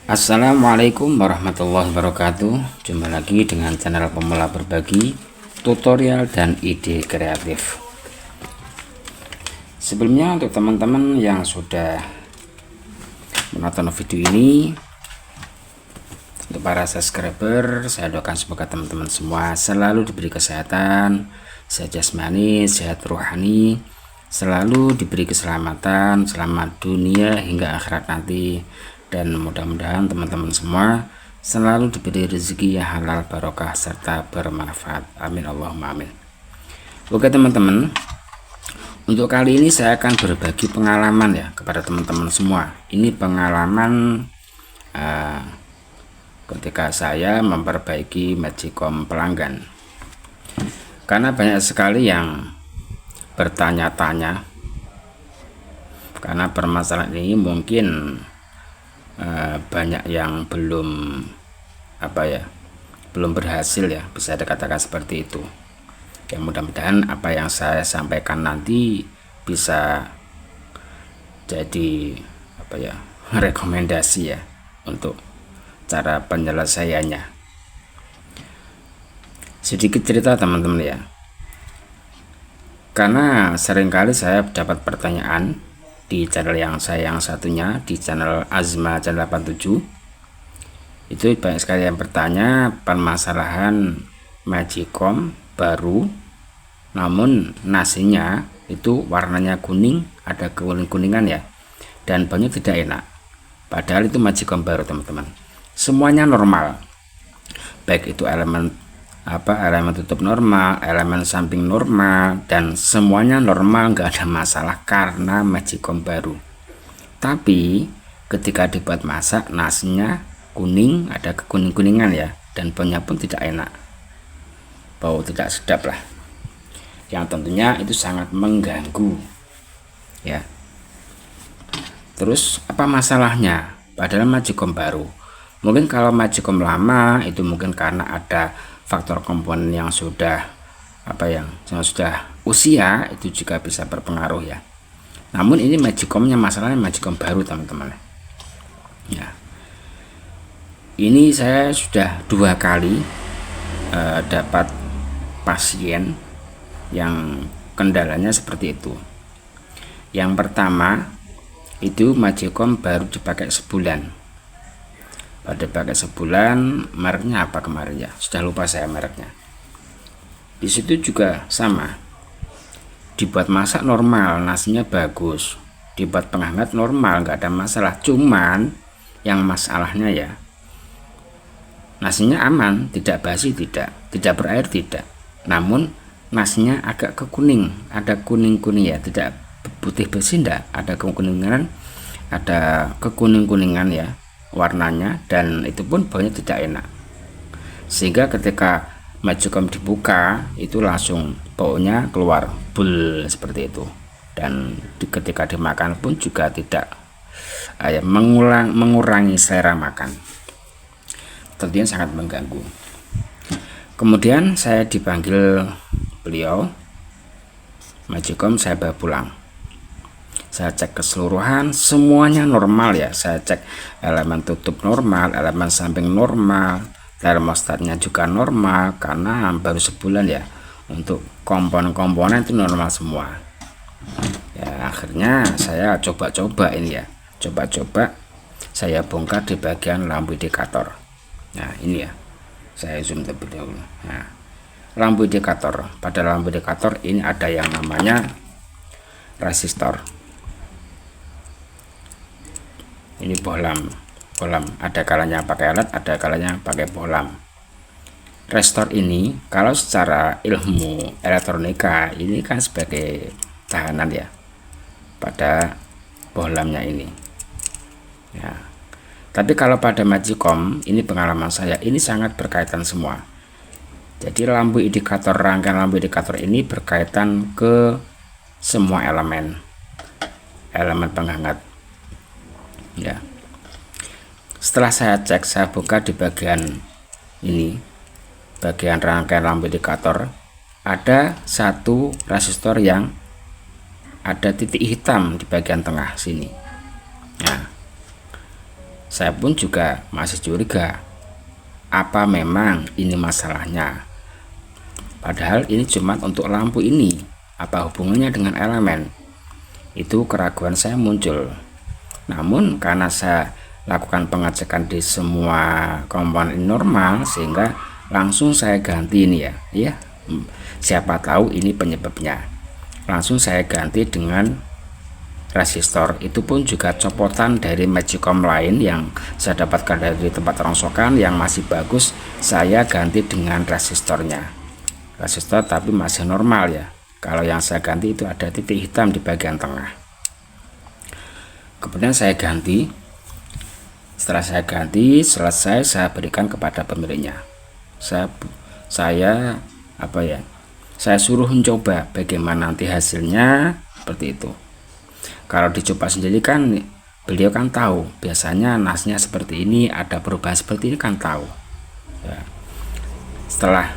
Assalamualaikum warahmatullahi wabarakatuh. Jumpa lagi dengan channel Pemula Berbagi, tutorial dan ide kreatif. Sebelumnya untuk teman-teman yang sudah menonton video ini, untuk para subscriber, saya doakan semoga teman-teman semua selalu diberi kesehatan, sehat jasmani, sehat rohani, selalu diberi keselamatan, selamat dunia hingga akhirat nanti. Dan mudah-mudahan teman-teman semua selalu diberi rezeki yang halal, barokah, serta bermanfaat. Amin Allahumma amin. Oke teman-teman, untuk kali ini saya akan berbagi pengalaman ya kepada teman-teman semua. Ini pengalaman ketika saya memperbaiki Magicom pelanggan, karena banyak sekali yang bertanya-tanya karena permasalahan ini. Mungkin banyak yang belum berhasil ya, bisa dikatakan seperti itu ya. Mudah-mudahan apa yang saya sampaikan nanti bisa jadi rekomendasi ya untuk cara penyelesaiannya. Sedikit cerita teman-teman ya, karena seringkali saya dapat pertanyaan di channel yang satunya, di channel Azma channel 87, itu banyak sekali yang bertanya permasalahan Magicom baru, namun nasinya itu warnanya kuning, ada kuning-kuningan ya, dan baunya tidak enak. Padahal itu Magicom baru teman-teman, semuanya normal, baik itu elemen tutup normal, elemen samping normal, dan semuanya normal, nggak ada masalah karena Magicom baru. Tapi ketika dibuat masak, nasinya kuning, ada kekuning-kuningan ya, dan baunya pun tidak enak, bau tidak sedap lah, yang tentunya itu sangat mengganggu ya. Terus apa masalahnya? Padahal Magicom baru. Mungkin kalau Magicom lama itu mungkin karena ada faktor komponen yang sudah usia, itu juga bisa berpengaruh ya. Namun ini Magicomnya, masalahnya Magicom baru teman-teman ya. Ini saya sudah 2 kali dapat pasien yang kendalanya seperti itu. Yang pertama itu Magicom baru dipakai sebulan. Pada pakai sebulan, mereknya apa kemarin ya, sudah lupa saya mereknya. Di situ juga sama, dibuat masak normal, nasinya bagus, dibuat penghangat normal, nggak ada masalah. Cuman yang masalahnya ya, nasinya aman, tidak basi, tidak berair, tidak. Namun nasinya agak kekuning, ada kuning-kuning ya, tidak putih bersih, tidak ada kekuningan, ada kekuning-kuningan ya warnanya, dan itu pun baunya tidak enak. Sehingga ketika Magicom dibuka itu langsung baunya keluar bul seperti itu, dan ketika dimakan pun juga tidak mengurangi selera makan, tentunya sangat mengganggu. Kemudian saya dipanggil beliau, Magicom saya bawa pulang. Saya cek keseluruhan, semuanya normal ya. Saya cek elemen tutup normal, elemen samping normal, termostatnya juga normal, karena baru sebulan ya. Untuk komponen-komponen itu normal semua ya. Akhirnya saya coba-coba ini ya, saya bongkar di bagian lampu indikator. Nah ini ya, saya zoom terlebih dahulu. Nah, lampu indikator, pada lampu indikator ini ada yang namanya resistor. Ini bohlam, ada kalanya pakai alat, ada kalanya pakai bohlam. Resistor ini kalau secara ilmu elektronika ini kan sebagai tahanan ya pada bohlamnya ini ya. Tapi kalau pada Magicom ini, pengalaman saya ini sangat berkaitan semua. Jadi lampu indikator, rangkaian lampu indikator ini berkaitan ke semua elemen penghangat ya. Setelah saya cek, saya buka di bagian ini, bagian rangkaian lampu indikator, ada satu resistor yang ada titik hitam di bagian tengah sini. Nah, Saya pun juga masih curiga, apa memang ini masalahnya? Padahal ini cuma untuk lampu ini, apa hubungannya dengan elemen? Itu keraguan saya muncul. Namun karena saya lakukan pengecekan di semua komponen normal, sehingga langsung saya ganti ini ya. Siapa tahu ini penyebabnya. Langsung saya ganti dengan resistor. Itu pun juga copotan dari Magicom lain yang saya dapatkan dari tempat rongsokan yang masih bagus. Saya ganti dengan resistornya, resistor tapi masih normal ya. Kalau yang saya ganti itu ada titik hitam di bagian tengah. Kemudian saya ganti. Setelah saya ganti selesai, saya berikan kepada pemiliknya. Saya suruh mencoba bagaimana nanti hasilnya, seperti itu. Kalau dicoba sendiri kan beliau kan tahu, biasanya nasnya seperti ini, ada perubahan seperti ini kan tahu ya. Setelah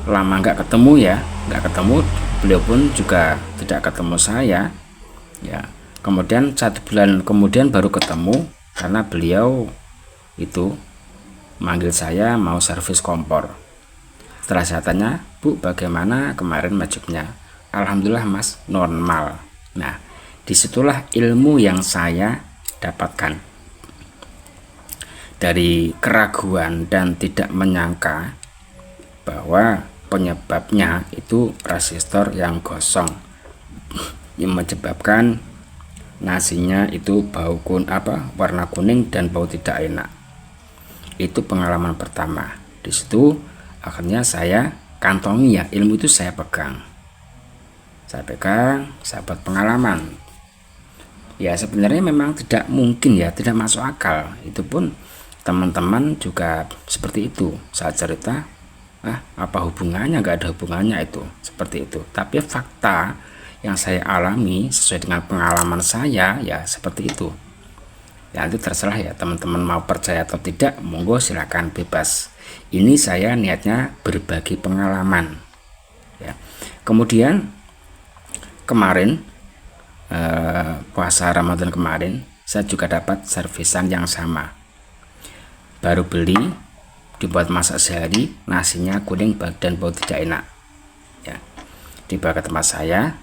lama nggak ketemu, beliau pun juga tidak ketemu saya ya. Kemudian 1 bulan kemudian baru ketemu, karena beliau itu manggil saya mau servis kompor. Setelah saya tanya, Bu, bagaimana kemarin Magicnya? Alhamdulillah Mas, normal. Nah, disitulah ilmu yang saya dapatkan. Dari keraguan dan tidak menyangka bahwa penyebabnya itu resistor yang gosong, yang menyebabkan nasinya itu warna kuning dan bau tidak enak. Itu pengalaman pertama. Di situ akhirnya saya kantongi ya, ilmu itu saya pegang, saya buat pengalaman. Ya sebenarnya memang tidak mungkin ya, tidak masuk akal. Itu pun teman-teman juga seperti itu. Saya cerita, apa hubungannya? Nggak ada hubungannya itu, seperti itu. Tapi fakta yang saya alami sesuai dengan pengalaman saya ya seperti itu. Ya itu terserah ya teman-teman mau percaya atau tidak, monggo silakan, bebas. Ini saya niatnya berbagi pengalaman ya. Kemudian kemarin puasa Ramadan kemarin saya juga dapat servisan yang sama, baru beli, dibuat masak sehari, nasinya kuning dan bau tidak enak ya. Dibawa ke tempat saya,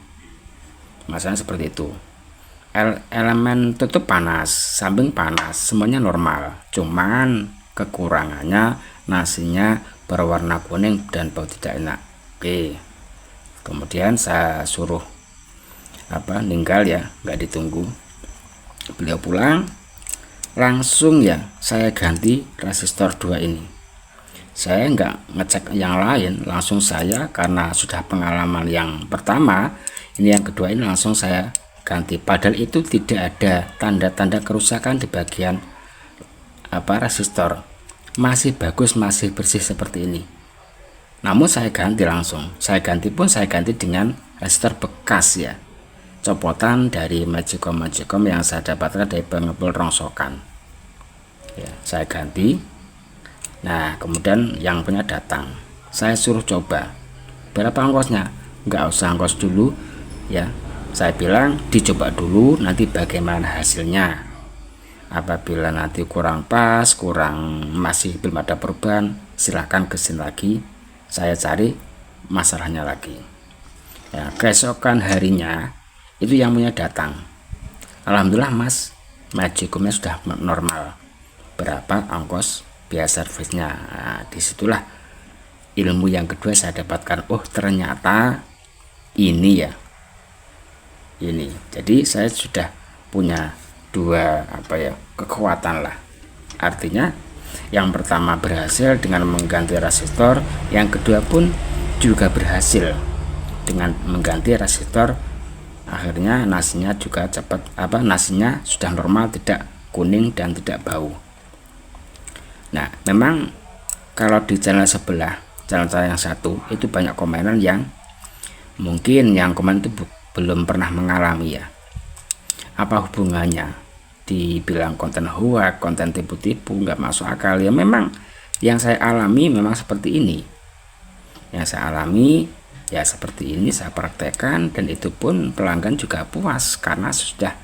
masalahnya seperti itu. Elemen tutup panas, samping panas, semuanya normal, cuman kekurangannya nasinya berwarna kuning dan bau tidak enak. Oke, kemudian saya suruh ninggal ya, nggak ditunggu. Beliau pulang, langsung ya saya ganti resistor 2 ini. Saya nggak ngecek yang lain, langsung saya, karena sudah pengalaman yang pertama, ini yang kedua ini langsung saya ganti. Padahal itu tidak ada tanda-tanda kerusakan di bagian resistor, masih bagus, masih bersih seperti ini. Namun saya ganti langsung, saya ganti dengan resistor bekas ya, copotan dari Magicom yang saya dapatkan dari pengepul rongsokan ya, saya ganti. Nah kemudian yang punya datang, saya suruh coba, berapa ongkosnya? Nggak usah ongkos dulu ya, saya bilang dicoba dulu, nanti bagaimana hasilnya. Apabila nanti kurang pas, masih belum ada perubahan, silahkan kesini lagi, saya cari masalahnya lagi ya. Keesokan harinya itu yang punya datang, alhamdulillah Mas, Magicomnya sudah normal, berapa ongkos biaya servisnya. Nah, disitulah ilmu yang kedua saya dapatkan, oh ternyata ini ya, ini. Jadi saya sudah punya 2 kekuatan lah. Artinya yang pertama berhasil dengan mengganti resistor, yang kedua pun juga berhasil dengan mengganti resistor. Akhirnya nasinya juga cepat, nasinya sudah normal, tidak kuning dan tidak bau. Nah memang kalau di channel sebelah, channel saya yang satu, itu banyak komenan yang mungkin yang komen itu belum pernah mengalami ya. Apa hubungannya? Dibilang konten hoax, konten tipu-tipu, nggak masuk akal ya. Memang yang saya alami memang seperti ini, yang saya alami ya seperti ini, saya praktekkan, dan itu pun pelanggan juga puas karena sudah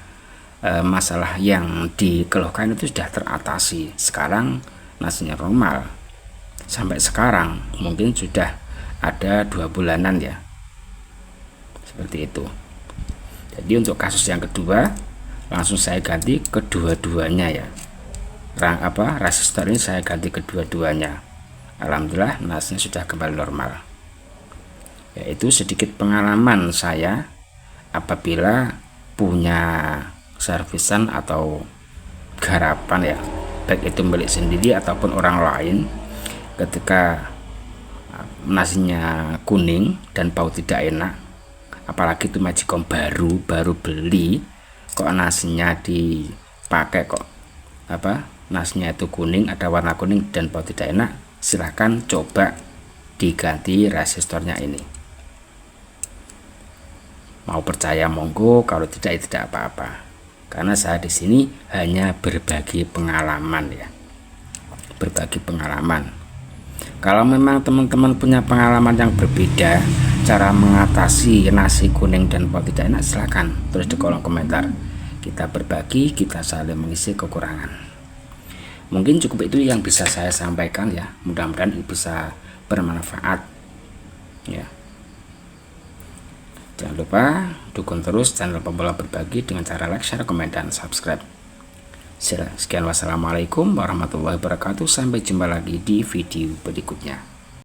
masalah yang dikeluhkan itu sudah teratasi. Sekarang nasinya normal. Sampai sekarang mungkin sudah ada 2 bulanan ya, seperti itu. Jadi untuk kasus yang kedua langsung saya ganti kedua-duanya ya, resistor ini saya ganti kedua-duanya. Alhamdulillah nasinya sudah kembali normal. Yaitu sedikit pengalaman saya apabila punya servisan atau garapan ya, baik itu milik sendiri ataupun orang lain, ketika nasinya kuning dan bau tidak enak, apalagi itu magicom baru beli, kok nasinya dipakai kok nasinya itu kuning, ada warna kuning dan bau tidak enak, silahkan coba diganti resistornya ini. Mau percaya monggo, kalau tidak ya tidak apa-apa, karena saya di sini hanya berbagi pengalaman ya, berbagi pengalaman. Kalau memang teman-teman punya pengalaman yang berbeda cara mengatasi nasi kuning dan bau tidak enak, silahkan tulis di kolom komentar. Kita berbagi, kita saling mengisi kekurangan. Mungkin cukup itu yang bisa saya sampaikan ya, mudah-mudahan bisa bermanfaat ya. Jangan lupa dukung terus channel Pemula Berbagi dengan cara like, share, komen, dan subscribe. Sekian, wassalamualaikum warahmatullahi wabarakatuh. Sampai jumpa lagi di video berikutnya.